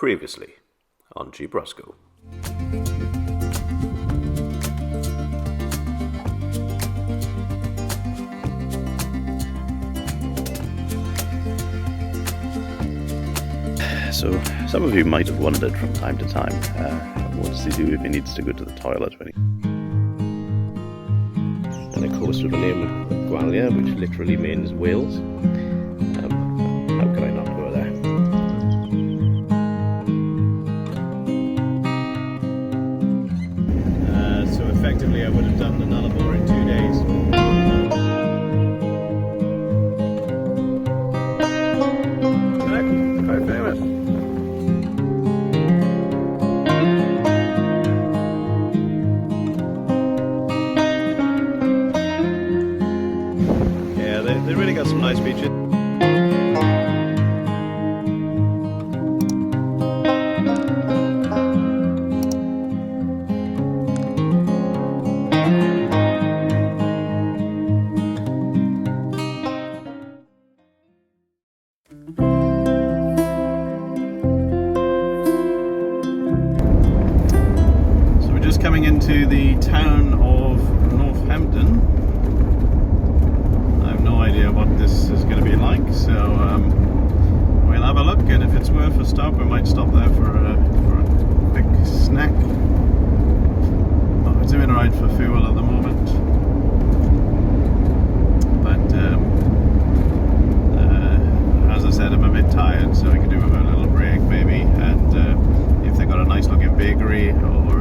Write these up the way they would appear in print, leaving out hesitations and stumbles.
Previously on Jeep Roscoe. So, some of you might have wondered from time to time, what does he do if he needs to go to the toilet when he... And of course with the name Gwalia, which literally means Wales, how can I not go there? So effectively I would have done the Nullarbor in 2 days. Quite famous. Yeah, they really got some nice beaches. Coming into the town of Northampton. I have no idea what this is going to be like, so we'll have a look, and if it's worth a stop we might stop there for a quick snack. We're doing alright for fuel at the moment, but as I said, I'm a bit tired, so I could do with a little break maybe, and if they've got a nice looking bakery or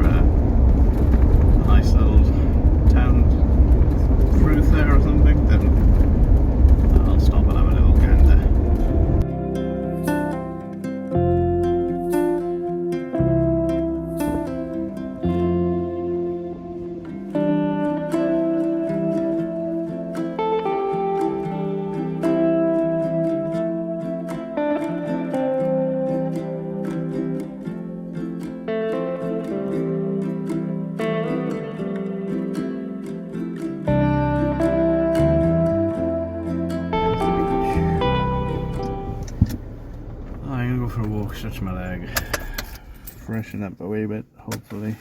nice little town fruit there or something, then I'll stop and have a little gander. For a walk, stretch my leg, freshen up a wee bit, hopefully.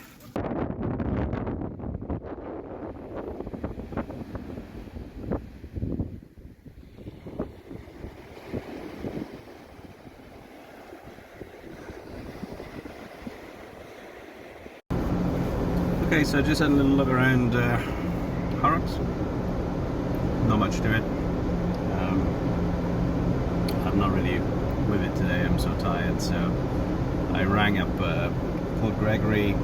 Okay, so I just had a little look around Horrocks. Not much to it. I'm not really with it today, I'm so tired, so I rang up Port Gregory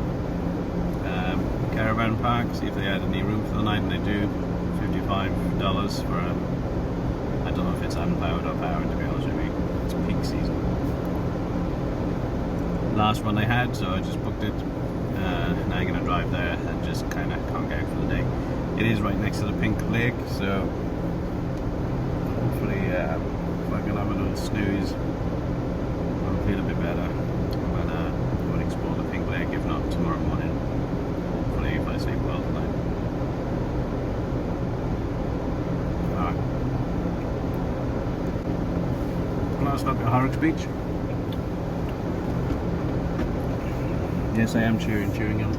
caravan park, see if they had any room for the night, and they do. $55 for a, I don't know if it's unpowered or powered, to be honest with you. It's peak season. Last one they had, so I just booked it. Now I'm going to drive there and just kind of conk out for the day. It is right next to the Pink Lake, so hopefully if I can have a little snooze, I'll feel a bit better. And go and explore the Pink Lake, if not tomorrow morning. Hopefully if I sleep well tonight. Alright. Last look at Horrocks Beach. Yes, I am chewing on.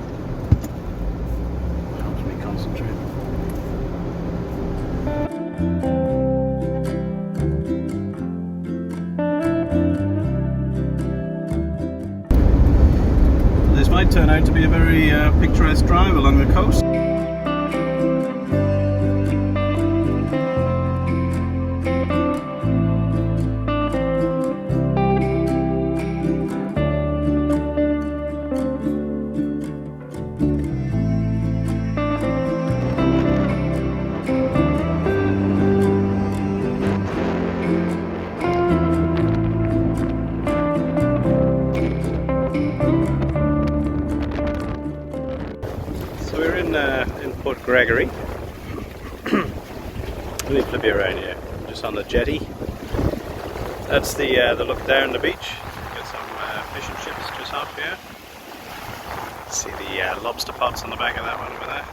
Helps me concentrate. This might turn out to be a very picturesque drive along the coast. In Port Gregory. Let me flip you around here. Just on the jetty. That's the look there on the beach. Got some fish and chips just off here. See the lobster pots on the back of that one over there.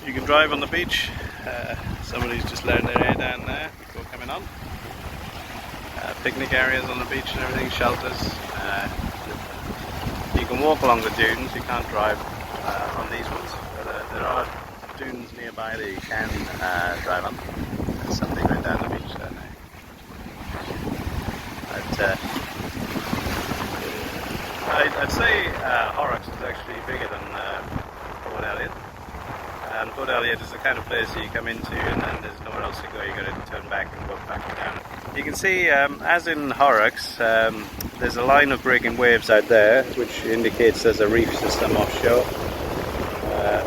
You can drive on the beach. Somebody's just letting their hair down there before coming on. picnic areas on the beach and everything, shelters. You can walk along the dunes, you can't drive on these ones, but there are dunes nearby that you can drive on. There's something right down the beach there now. I'd say Horrocks is actually bigger than Port Elliot. And Port Elliot is the kind of place that you come into and then there's nowhere else to go. You've got to turn back and go back and down. You can see, as in Horrocks, there's a line of breaking waves out there, which indicates there's a reef system offshore.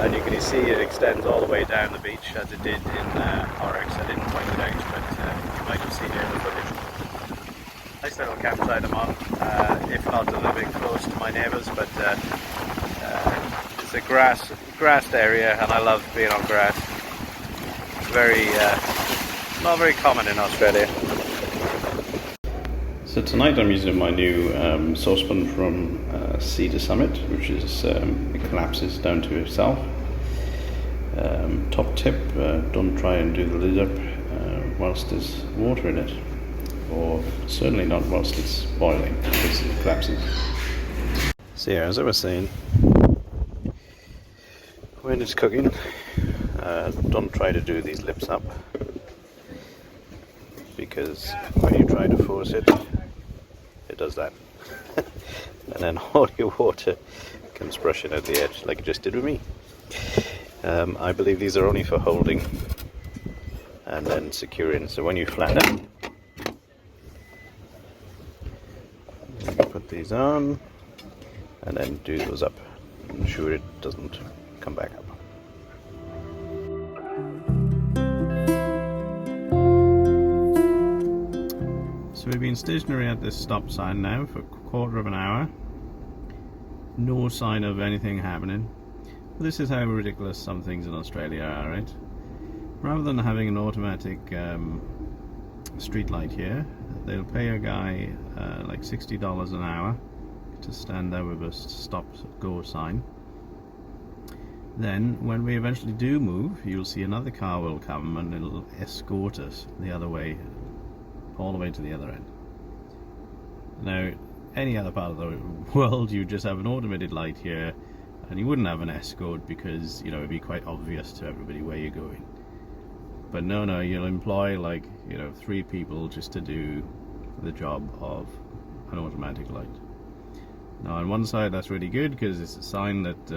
And you can see it extends all the way down the beach, as it did in Horrocks. I didn't point it out, but you might have seen it in the footage. Nice little campsite I'm on, if not a little bit close to my neighbours, but it's a grassed area, and I love being on grass. It's very not very common in Australia. So tonight I'm using my new saucepan from Sea to Summit, which is it collapses down to itself. Top tip: don't try and do the lid up whilst there's water in it, or certainly not whilst it's boiling, because it collapses. So yeah, as I was saying, when it's cooking, don't try to do these lips up, because when you try to force it, it does that. And then all your water comes brushing at the edge, like it just did with me. I believe these are only for holding and then securing, so when you flatten, you put these on and then do those up, ensure it doesn't come back up. So we've been stationary at this stop sign now for a quarter of an hour. No sign of anything happening. This is how ridiculous some things in Australia are, right? Rather than having an automatic street light here, they'll pay a guy like $60 an hour to stand there with a stop-go sign. Then, when we eventually do move, you'll see another car will come and it'll escort us the other way, all the way to the other end. Now, any other part of the world, you just have an automated light here, and you wouldn't have an escort because, you know, it'd be quite obvious to everybody where you're going. But no, you'll employ, like, you know, 3 people just to do the job of an automatic light. Now, on one side, that's really good because it's a sign that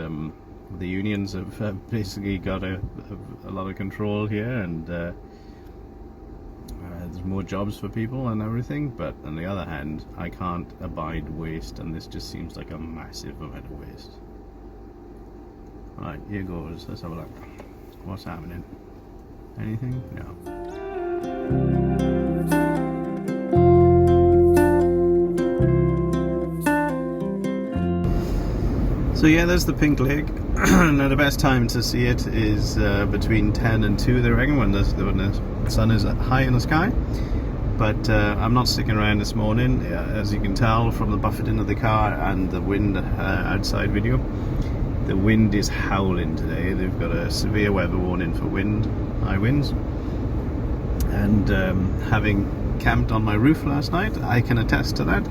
the unions have basically got a lot of control here, and there's more jobs for people and everything. But on the other hand, I can't abide waste, and this just seems like a massive amount of waste. Alright, here goes. Let's have a look. What's happening? Anything? No. So yeah, there's the pink lake. Now the best time to see it is between 10 and 2, they reckon, when the sun is high in the sky. But I'm not sticking around this morning, as you can tell from the buffeting of the car and the wind outside video. The wind is howling today. They've got a severe weather warning for wind, high winds. And having camped on my roof last night, I can attest to that.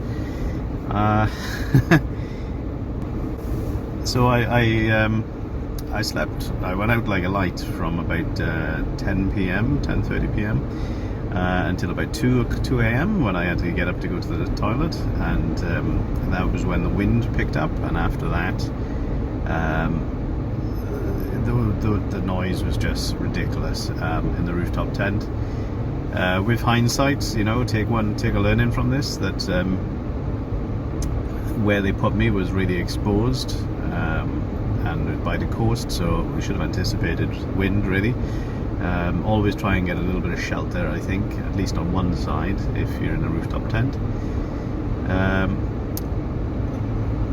So I slept. I went out like a light from about 10 p.m, 10:30 p.m. Until about 2 a.m. when I had to get up to go to the toilet, and that was when the wind picked up. And after that, the noise was just ridiculous in the rooftop tent. With hindsight, you know, take a learning from this, that where they put me was really exposed and by the coast, so we should have anticipated wind, really. Always try and get a little bit of shelter, I think, at least on one side if you're in a rooftop tent.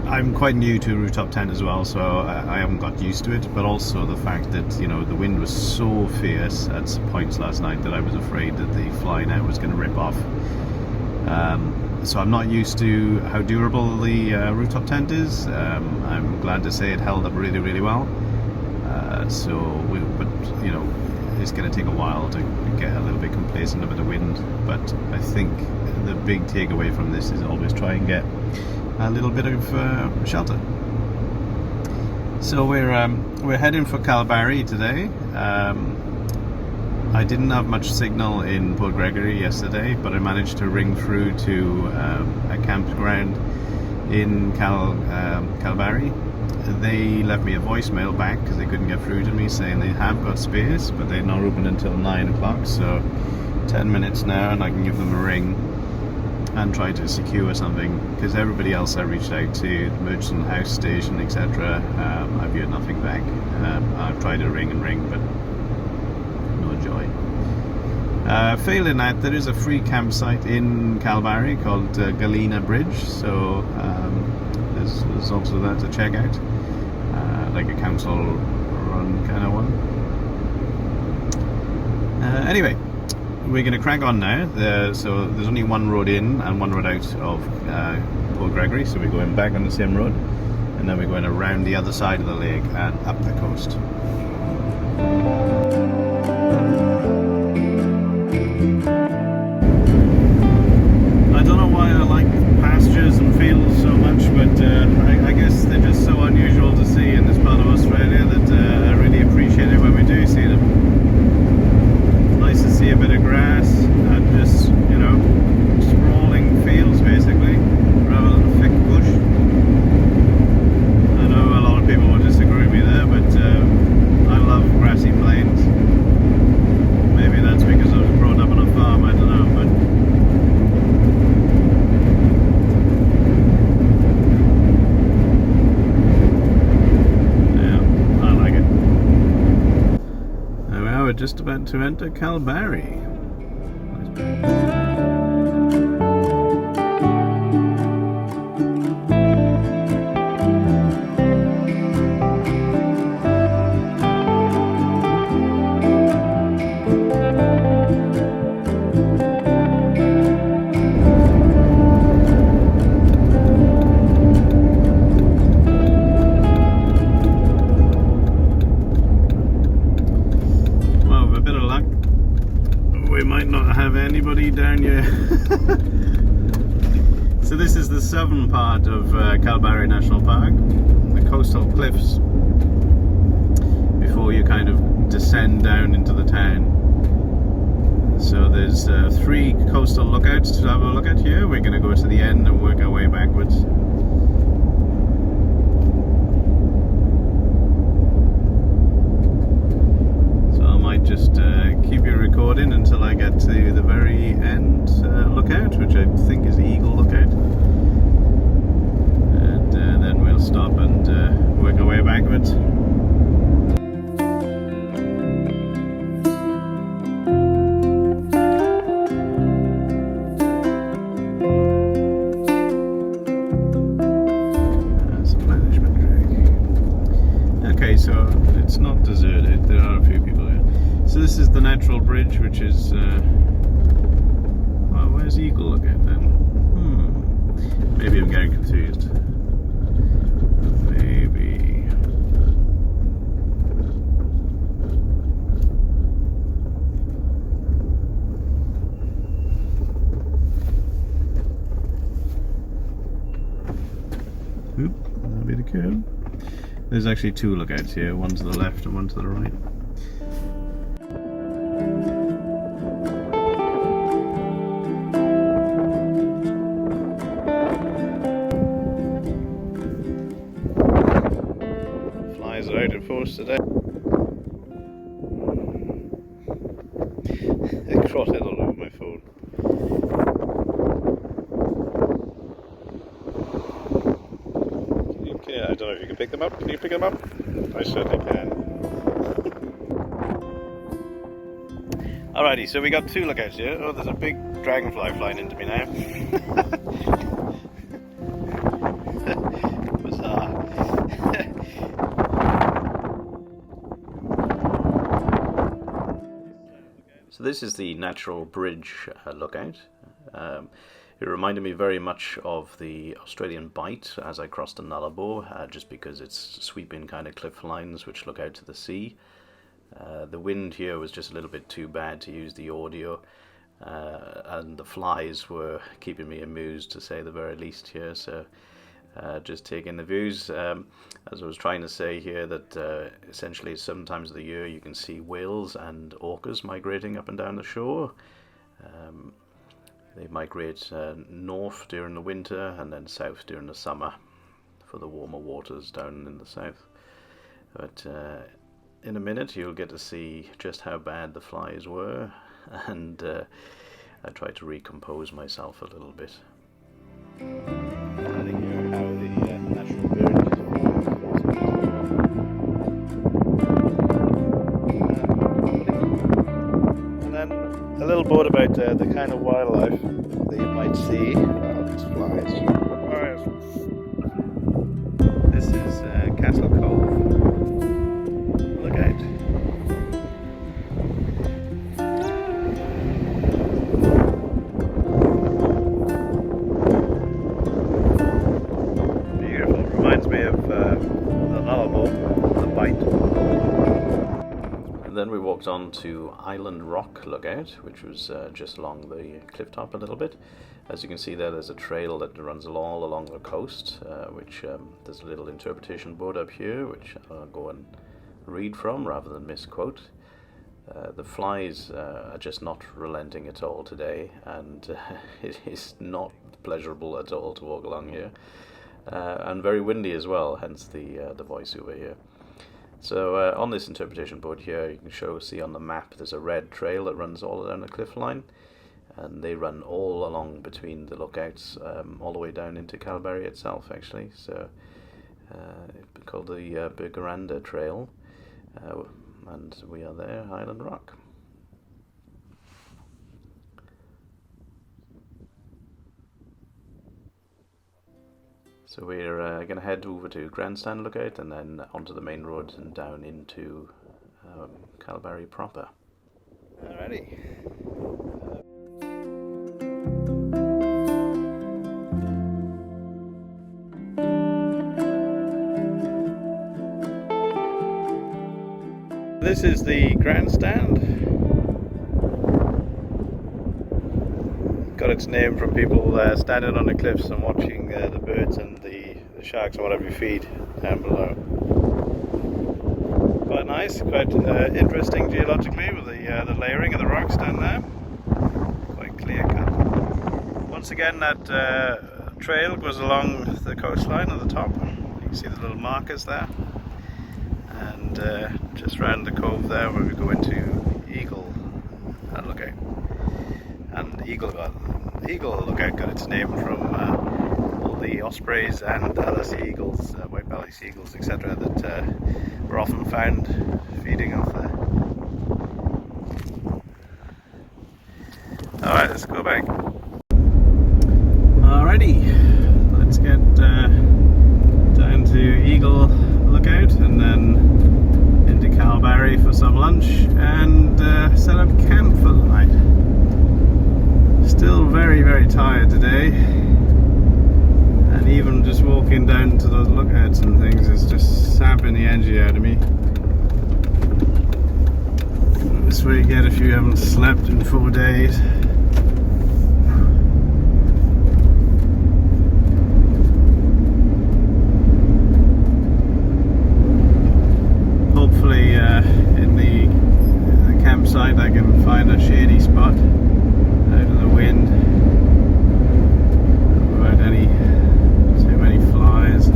I'm quite new to a rooftop tent as well, so I haven't got used to it, but also the fact that, you know, the wind was so fierce at points last night that I was afraid that the fly net was going to rip off. So I'm not used to how durable the rooftop tent is. I'm glad to say it held up really, really well. But you know, it's going to take a while to get a little bit complacent about the wind. But I think the big takeaway from this is always try and get a little bit of shelter. So we're heading for Kalbarri today. I didn't have much signal in Port Gregory yesterday, but I managed to ring through to a campground in Kalbarri. They left me a voicemail back because they couldn't get through to me, saying they have got space, but they're not open until 9 o'clock, so 10 minutes now and I can give them a ring and try to secure something, because everybody else I reached out to, the Murchison house station, etc., I've heard nothing back. I've tried to ring and ring, but no joy. Failing that, there is a free campsite in Kalbarri called Galena Bridge, so there's also that to check out, like a council run kind of one. Anyway, we're going to crack on now. So there's only one road in and one road out of Port Gregory, so we're going back on the same road, and then we're going around the other side of the lake and up the coast. I don't know why I like pastures and fields so much, but I guess they're just so unusual to see in this part of Australia that I really appreciate it when we do see them. Nice to see a bit of grass and just, you know, sprawling fields basically, rather than thick bush. I know a lot of people will disagree with me there, but I love grassy plains. Maybe that's because I was brought up on a farm, I don't know, but we're just about to enter Kalbarri. Anybody down here. So this is the southern part of Kalbarri National Park, the coastal cliffs, before you kind of descend down into the town. So there's 3 coastal lookouts to have a look at here. We're going to go to the end and work our way backwards. Just keep you recording until I get to the very end lookout, which I think is the Eagle Lookout, and then we'll stop and work our way backwards. That's a management track. Okay, so it's not deserted, there are a few people there. So this is the natural bridge, which is well, where's Eagle Lookout then? Maybe I'm getting confused. Maybe. Oop, that'll be the curve. There's actually 2 lookouts here, one to the left and one to the right. Out in force today. It crawled all over my phone. Okay, I don't know if you can pick them up. Can you pick them up? I certainly can. Alrighty, so we got 2 lookouts here. Oh, there's a big dragonfly flying into me now. Bizarre. So this is the Natural Bridge lookout. It reminded me very much of the Australian Bight as I crossed the Nullarbor, just because it's sweeping kind of cliff lines which look out to the sea. The wind here was just a little bit too bad to use the audio, and the flies were keeping me amused, to say the very least here. So just taking the views. As I was trying to say here, that essentially sometimes of the year you can see whales and orcas migrating up and down the shore. They migrate north during the winter and then south during the summer for the warmer waters down in the south. But in a minute you'll get to see just how bad the flies were, and I tried to recompose myself a little bit. I think you know how the national bird and then a little bit about the kind of wildlife that you might see. These flies. This is Castle Cove. Look out. Beautiful. Reminds me of the Lullaby, the Bite. And then we walked on to Island Rock Lookout, which was just along the cliff top a little bit. As you can see there's a trail that runs all along the coast, which there's a little interpretation board up here, which I'll go and read from rather than misquote. The flies are just not relenting at all today, and it is not pleasurable at all to walk along here, and very windy as well, hence the voice over here. So on this interpretation board here, you can see on the map there's a red trail that runs all down the cliff line, and they run all along between the lookouts, all the way down into Kalbarri itself, actually. So it's called the Burgaranda Trail, and we are there, Island Rock. So we're going to head over to Grandstand Lookout and then onto the main road and down into Kalbarri proper. Alrighty. This is the grandstand. Got its name from people standing on the cliffs and watching the birds and the sharks and whatever you feed down below. Quite nice, quite interesting geologically with the layering of the rocks down there. Quite clear cut. Once again, that trail goes along the coastline at the top. You can see the little markers there. And just round the cove there where we go into Eagle Lookout. And Eagle Lookout got its name from all the ospreys and other sea eagles, white belly sea eagles, etc. that were often found feeding off there. Alright, let's go back. Alrighty, let's get down to Eagle Lookout and then into Kalbarri for some lunch and set up camp for the night. Still very, very tired today, and even just walking down to those lookouts and things is just sapping the energy out of me. This way you get if you haven't slept in 4 days. Hopefully in the campsite I can find a shady spot out of the wind without too many flies.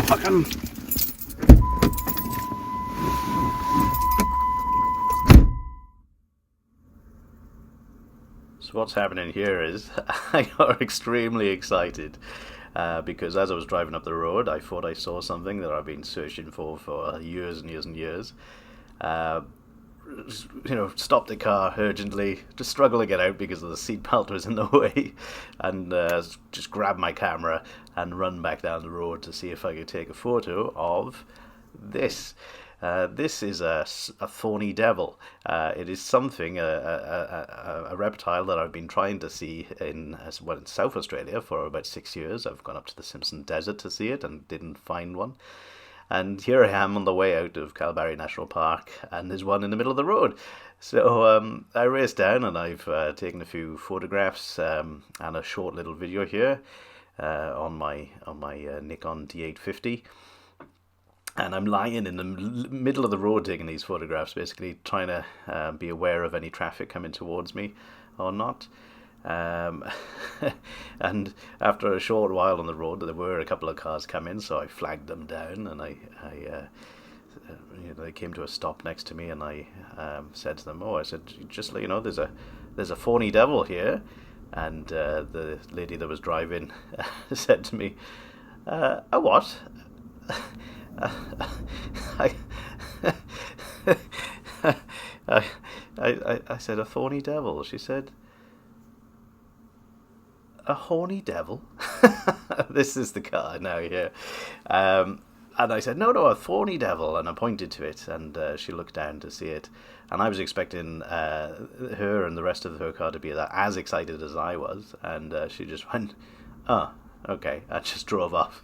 Fucking. So what's happening here is I got extremely excited because as I was driving up the road, I thought I saw something that I've been searching for years and years and years. Stopped the car urgently, just struggled to get out because the seatbelt was in the way, and just grabbed my camera and run back down the road to see if I could take a photo of this. This is a Thorny Devil. It is something, a reptile that I've been trying to see in South Australia for about 6 years. I've gone up to the Simpson Desert to see it and didn't find one. And here I am on the way out of Kalbarri National Park, and there's one in the middle of the road. So I raced down, and I've taken a few photographs and a short little video here on my Nikon D850. And I'm lying in the middle of the road taking these photographs, basically trying to be aware of any traffic coming towards me or not. And after a short while on the road, there were a couple of cars coming, so I flagged them down, and they came to a stop next to me, and I said to them, I said, just let you know, there's a Thorny Devil here. And the lady that was driving said to me, a what? I said, a Thorny Devil. She said, a horny devil? This is the car now here. And I said, no, a Thorny Devil. And I pointed to it, and she looked down to see it. And I was expecting her and the rest of her car to be as excited as I was. And she just went, oh, okay. I just drove off.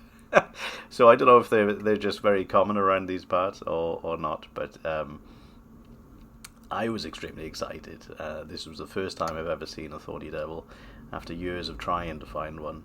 So I don't know if they're just very common around these parts or not. But I was extremely excited. This was the first time I've ever seen a Thorny Devil after years of trying to find one.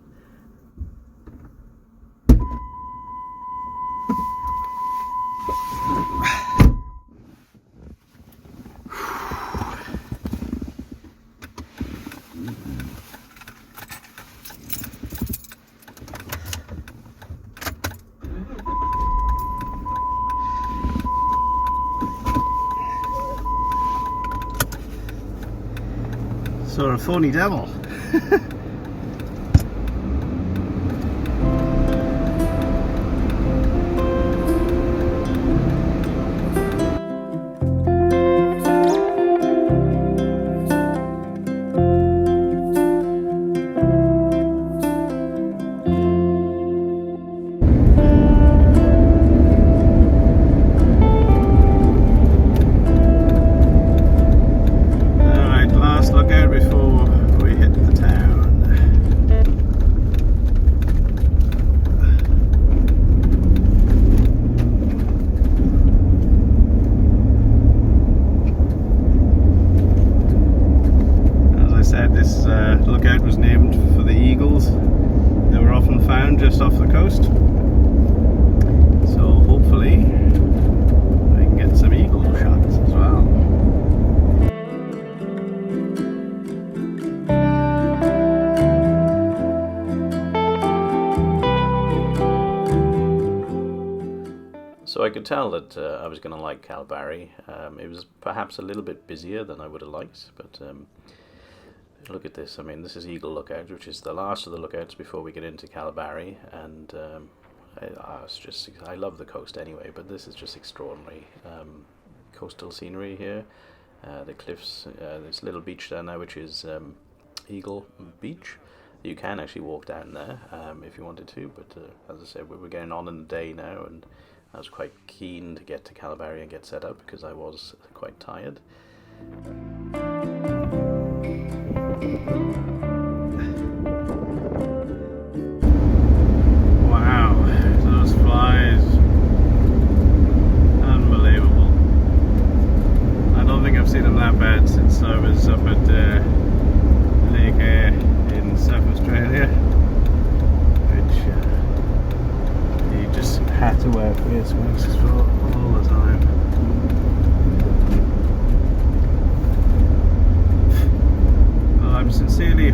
So a Thorny Devil. Lookout was named for the eagles. They were often found just off the coast. So hopefully I can get some eagle shots as well. So I could tell that I was going to like Kalbarri. It was perhaps a little bit busier than I would have liked, but look at this. I mean, this is Eagle Lookout, which is the last of the lookouts before we get into Kalbarri, and I love the coast anyway, but this is just extraordinary coastal scenery here. The cliffs, this little beach down there, which is Eagle Beach. You can actually walk down there if you wanted to, but as I said, we were getting on in the day now, and I was quite keen to get to Kalbarri and get set up because I was quite tired. Wow, those flies, unbelievable. I don't think I've seen them that bad since I was up at Lake Eyre in South Australia, which you just had to wear face masks for all the time. I'm sincerely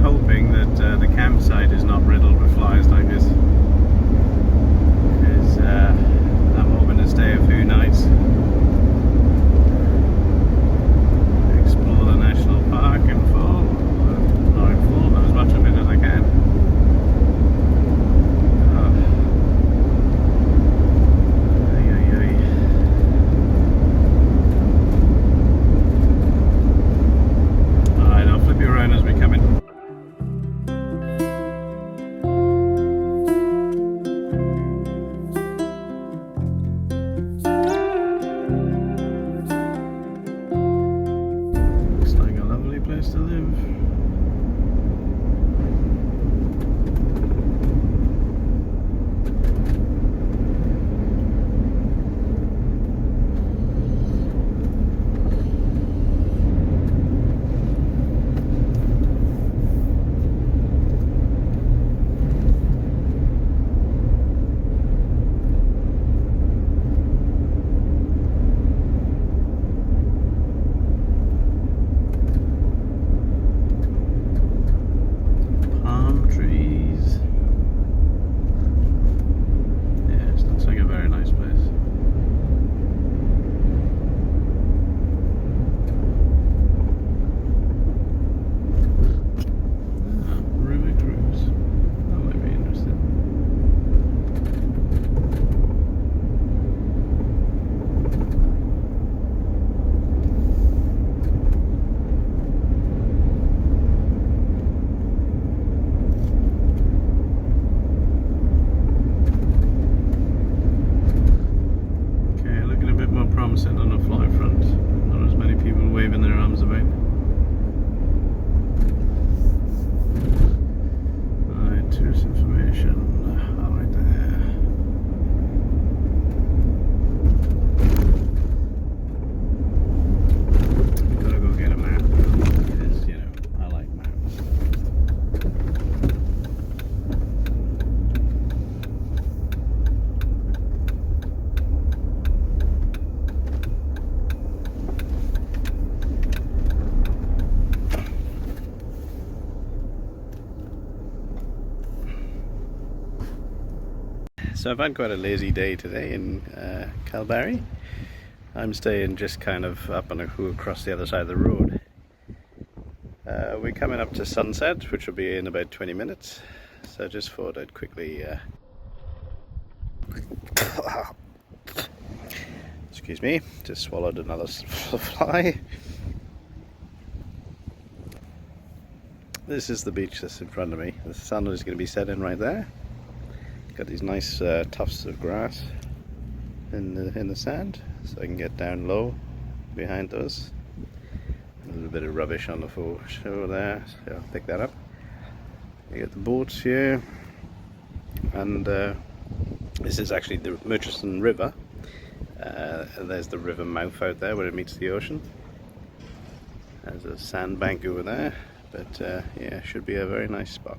So I've had quite a lazy day today in Kalbarri. I'm staying just kind of up on a hill across the other side of the road. We're coming up to sunset, which will be in about 20 minutes. So I just thought I'd quickly excuse me, just swallowed another fly. This is the beach that's in front of me. The sun is going to be setting right there. Got these nice tufts of grass in the sand, so I can get down low behind those. A little bit of rubbish on the shore there, so I'll pick that up. You get the boats here, and this is actually the Murchison River. There's the river mouth out there where it meets the ocean. There's a sandbank over there, but yeah, should be a very nice spot.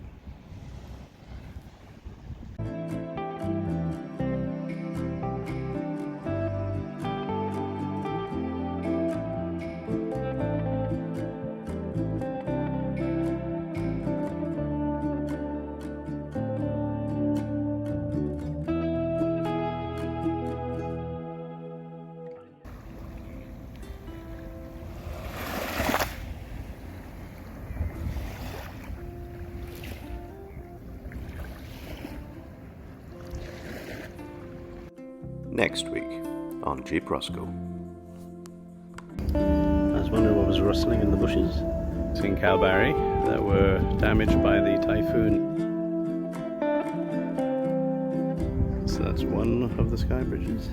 Next week on Jeep Roscoe. I was wondering what was rustling in the bushes. It's in Kalbarri that were damaged by the typhoon. So that's one of the sky bridges.